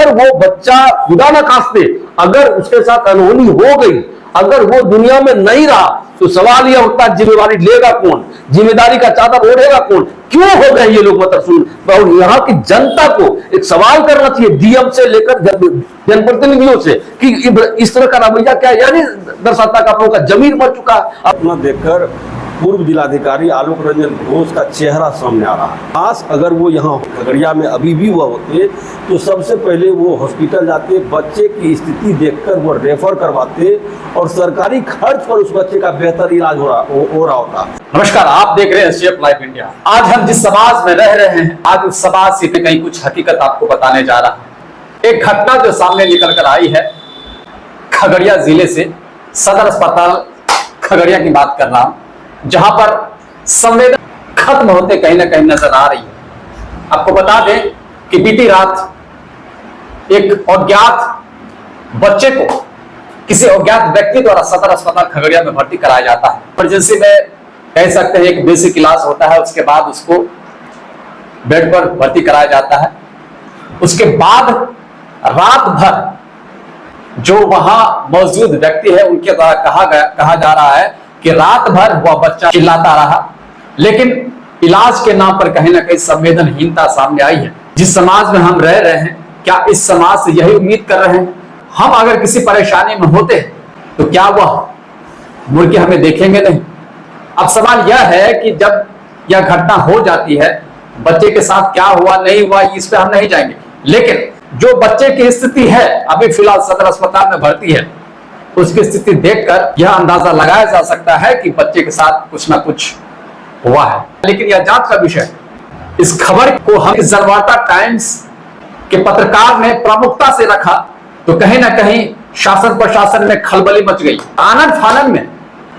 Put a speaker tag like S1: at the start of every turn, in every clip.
S1: अगर वो बच्चा खुदा ना खास्ते अगर उसके साथ अनहोनी हो गई, अगर वो दुनिया में नहीं रहा, तो सवाल यह उठता जिम्मेदारी लेगा कौन, जिम्मेदारी का चादर ओढ़ेगा कौन? क्यों हो गए ये लोग? मतलब सुन, यहाँ की जनता को एक सवाल करना चाहिए, डीएम से लेकर जनप्रतिनिधियों से, कि इस तरह का रवैया क्या यानी दर्शाता है आप लोगों का जमीर मर चुका है।
S2: अपना देखकर पूर्व जिलाधिकारी आलोक रंजन घोष का चेहरा सामने आ रहा है। खास अगर वो यहाँ खगड़िया में अभी भी हुआ होते तो सबसे पहले वो हॉस्पिटल जाते, बच्चे की स्थिति देखकर वो रेफर करवाते और सरकारी खर्च पर उस बच्चे का बेहतर इलाज हो रहा होता।
S3: नमस्कार, आप देख रहे हैं एसटीएफ लाइव इंडिया। आज हम जिस समाज में रह रहे हैं, आज उस समाज से कहीं कुछ हकीकत आपको बताने जा रहा है। एक घटना जो सामने निकल कर आई है खगड़िया जिले से, सदर अस्पताल खगड़िया की बात कर रहा हूं, जहां पर संवेदना खत्म होते कहीं ना कहीं नजर आ रही है। आपको बता दें कि बीती रात एक अज्ञात बच्चे को किसी अज्ञात व्यक्ति द्वारा सदर अस्पताल खगड़िया में भर्ती कराया जाता है। इमरजेंसी में कह सकते हैं एक बेसिक इलाज होता है, उसके बाद उसको बेड पर भर्ती कराया जाता है। उसके बाद रात भर जो वहां मौजूद व्यक्ति है उनके द्वारा कहा जा रहा है कि रात भर वह बच्चा चिल्लाता रहा, लेकिन इलाज के नाम पर कहीं ना कहीं संवेदनहीनता सामने आई है। जिस समाज में हम रह रहे हैं, क्या इस समाज से यही उम्मीद कर रहे हैं? हम अगर किसी परेशानी में होते हैं तो क्या वह मुड़ के हमें देखेंगे नहीं? अब सवाल यह है कि जब यह घटना हो जाती है, बच्चे के साथ क्या हुआ नहीं हुआ इस पे हम नहीं जाएंगे, लेकिन जो बच्चे की स्थिति है अभी फिलहाल सदर अस्पताल में भर्ती है, उसकी स्थिति देखकर यह अंदाजा लगाया जा सकता है कि बच्चे के साथ कुछ ना कुछ हुआ है। लेकिन यह जांच का विषय। इस खबर को हम जरवाटा टाइम्स के पत्रकार ने प्रमुखता से रखा तो कहीं ना कहीं शासन प्रशासन में खलबली मच गई। आनंद फानन में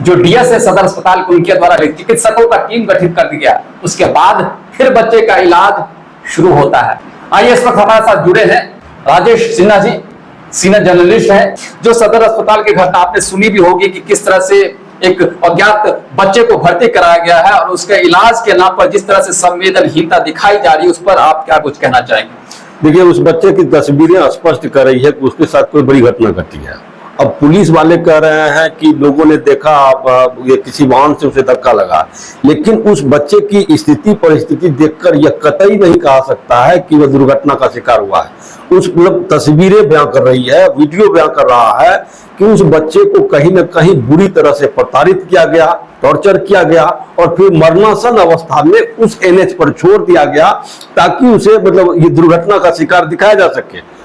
S3: जो डीएस है सदर अस्पताल को, उनके द्वारा चिकित्सकों का टीम गठित कर दिया गया। उसके बाद फिर बच्चे का इलाज शुरू होता है। आइए इस वक्त हमारे साथ जुड़े हैं राजेश सिन्हा जी, सीनियर जर्नलिस्ट है। जो सदर अस्पताल की घटना आपने सुनी भी होगी कि किस तरह से एक अज्ञात बच्चे को भर्ती कराया गया है और उसके इलाज के नाम पर जिस तरह से संवेदनहीनता दिखाई जा रही है, उस पर आप क्या कुछ कहना चाहेंगे?
S2: देखिए, उस बच्चे की तस्वीरें स्पष्ट कर रही है कि उसके साथ कोई बड़ी घटना घटी है। अब पुलिस वाले कह रहे हैं कि लोगों ने देखा ये किसी वाहन से उसे धक्का लगा, लेकिन उस बच्चे की स्थिति परिस्थिति देखकर यह कतई नहीं कहा सकता है कि वह दुर्घटना का शिकार हुआ है। उस मतलब तस्वीरें बयां कर रही है, वीडियो बयां कर रहा है कि उस बच्चे को कहीं न कहीं बुरी तरह से प्रताड़ित किया गया, टॉर्चर किया गया और फिर मरणासन अवस्था में उस एनएच पर छोड़ दिया गया ताकि उसे मतलब ये दुर्घटना का शिकार दिखाया जा सके।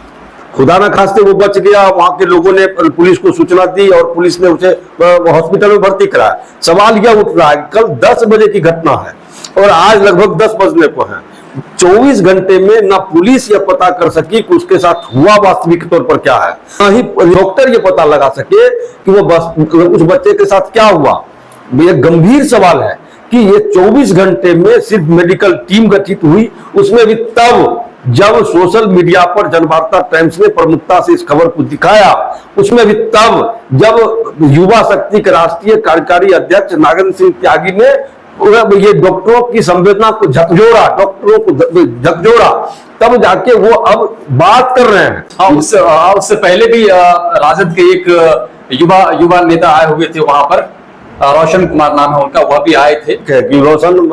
S2: खुदा न खास्ते वो बच गया, वहां के लोगों ने पुलिस को सूचना दी और पुलिस ने उसे हॉस्पिटल में भर्ती कराया। सवाल यह उठ रहा है, कल 10 बजे की घटना है और आज लगभग 10 बजने को है। 24 घंटे में ना पुलिस यह पता कर सकी कि उसके साथ हुआ वास्तविक तौर पर क्या है, ना ही डॉक्टर ये पता लगा सके कि वो उस बच्चे के साथ क्या हुआ। ये गंभीर सवाल है कि ये 24 घंटे में सिर्फ मेडिकल टीम गठित हुई, उसमें भी तब जब सोशल मीडिया पर जनवार्ता टाइम्स ने प्रमुखता से इस खबर को दिखाया, उसमें भी तब जब युवा शक्ति के राष्ट्रीय कार्यकारी अध्यक्ष नागेंद्र सिंह त्यागी ने ये डॉक्टरों की संवेदना को झकझोरा, डॉक्टरों को झकझोरा, तब जाके वो अब बात कर रहे हैं।
S3: उससे पहले भी राजद के एक युवा नेता आए हुए थे वहां पर, रोशन कुमार नाम है उनका, वह भी आए थे
S2: कि रोशन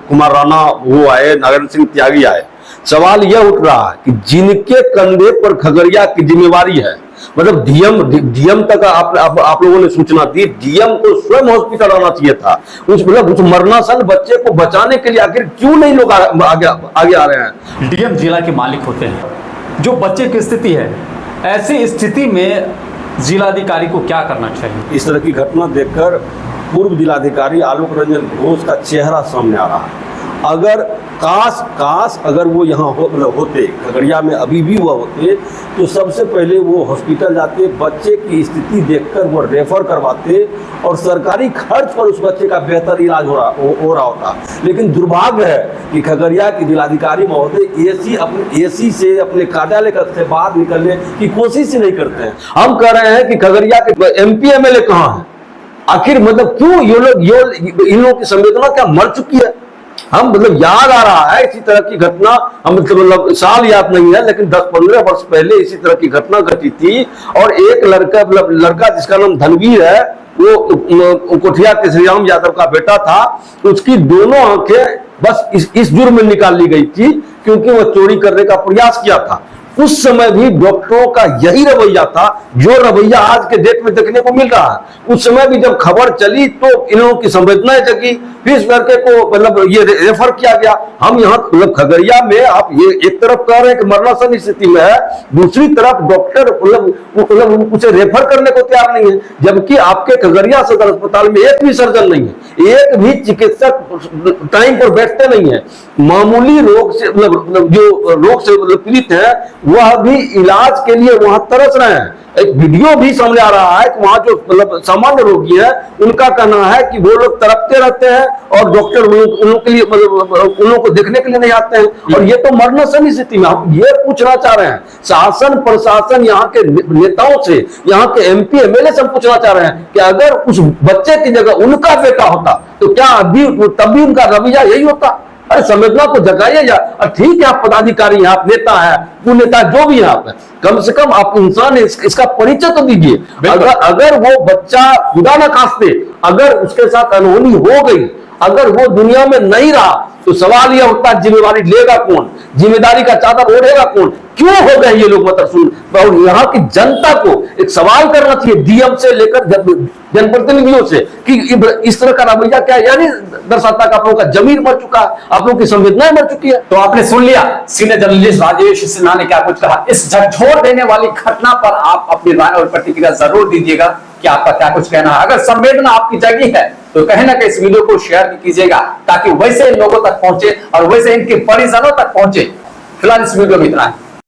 S2: कुमार राणा वो आए, नागेंद्र सिंह त्यागी आए। सवाल यह उठ रहा है कि जिनके कंधे पर खगड़िया की जिम्मेवारी है, मतलब डीएम तक आप लोगों ने सूचना दी, डीएम को स्वयं हॉस्पिटल आना चाहिए था। उस मरणासन बच्चे को बचाने के लिए आखिर क्यों नहीं लोग आगे आ रहे हैं?
S3: डीएम जिला के मालिक होते हैं। जो बच्चे की स्थिति है, ऐसी स्थिति में जिलाधिकारी को क्या करना चाहिए?
S2: इस तरह की घटना देखकर पूर्व जिलाधिकारी आलोक रंजन घोष का चेहरा सामने आ रहा है। अगर काश अगर वो यहाँ होते, खगड़िया में अभी भी हुआ होते, तो सबसे पहले वो हॉस्पिटल जाते, बच्चे की स्थिति देखकर वो रेफर करवाते और सरकारी खर्च पर उस बच्चे का बेहतर इलाज हो रहा होता। लेकिन दुर्भाग्य है कि खगड़िया के जिलाधिकारी महोदय एसी से अपने कार्यालय से बाहर निकलने की कोशिश ही नहीं करते हैं। हम कह रहे हैं कि खगड़िया के MP MLA कहाँ है? आखिर मतलब क्यों इन लोगों की संवेदना क्या मर चुकी है? हम मतलब याद आ रहा है इसी तरह की घटना, हम मतलब साल याद नहीं है, लेकिन 10-15 वर्ष पहले इसी तरह की घटना घटी थी। और एक लड़का जिसका नाम धनवीर है, वो कोठिया के श्री राम यादव का बेटा था। उसकी दोनों आंखें बस इस जुर्म में निकाल ली गई थी क्योंकि वह चोरी करने का प्रयास किया था। उस समय भी डॉक्टरों का यही रवैया था जो रवैया आज के डेट में देखने को मिल रहा है। उस समय भी जब खबर चली तो इन लोगों की संवेदनाएं जगी, फिर इस लड़के को मतलब ये रेफर किया गया। हम यहाँ मतलब खगड़िया में आप ये एक तरफ कह रहे हैं कि मरणासन स्थिति में है, दूसरी तरफ डॉक्टर मतलब उसे रेफर करने को तैयार नहीं है, जबकि आपके खगड़िया सदर अस्पताल में एक भी सर्जन नहीं है, एक भी चिकित्सक टाइम पर बैठते नहीं है। मामूली रोग से मतलब जो रोग से पीड़ित है वह भी इलाज के लिए वहां तरस रहे हैं। एक वीडियो भी सामने आ रहा है कि वहां जो मतलब सामान्य रोगी है उनका कहना है कि वो लोग तरपते रहते हैं और डॉक्टर उन लोगों के लिए मतलब उन लोगों को देखने के लिए नहीं आते हैं। और ये तो मरणासन स्थिति में हम ये पूछना चाह रहे हैं शासन प्रशासन यहाँ के नेताओं से, यहाँ के MP MLA से हम पूछना चाह रहे हैं कि अगर उस बच्चे की जगह उनका बेटा होता तो क्या अभी तब भी उनका रवैया यही होता? अरे संवेदना को जगाइए या ठीक है, आप पदाधिकारी हैं, आप नेता है, वो नेता जो भी है, आप कम से कम आप इंसान है, इसका परिचय तो दीजिए। अगर वो बच्चा खुदा न खास्ते अगर उसके साथ अनहोनी हो गई, अगर वो दुनिया में नहीं रहा तो सवाल यह उठता है जिम्मेवारी लेगा कौन, जिम्मेदारी का चादर ओढ़ेगा कौन? क्यों हो गए ये लोग मतलब सुन। और यहाँ की जनता को एक सवाल करना चाहिए DM से लेकर जनप्रतिनिधियों से कि इस तरह का रवैया क्या यानी दर्शाता है कि आप लोगों का जमीर मर चुका है, आप लोगों की संवेदनाएं मर चुकी है।
S3: तो आपने सुन लिया सीनियर जर्नलिस्ट राजेश सिन्हा ने क्या कुछ कहा। इस झकझोर देने वाली घटना पर आप अपनी राय और प्रतिक्रिया जरूर दीजिएगा कि आपका क्या कुछ कहना है। अगर संवेदना आपकी जगी है तो कहीं ना कहीं इस वीडियो को शेयर भी कीजिएगा ताकि वैसे लोगों तक पहुंचे और वैसे इनके परिजनों तक पहुंचे। फिलहाल इस वीडियो में इतना है।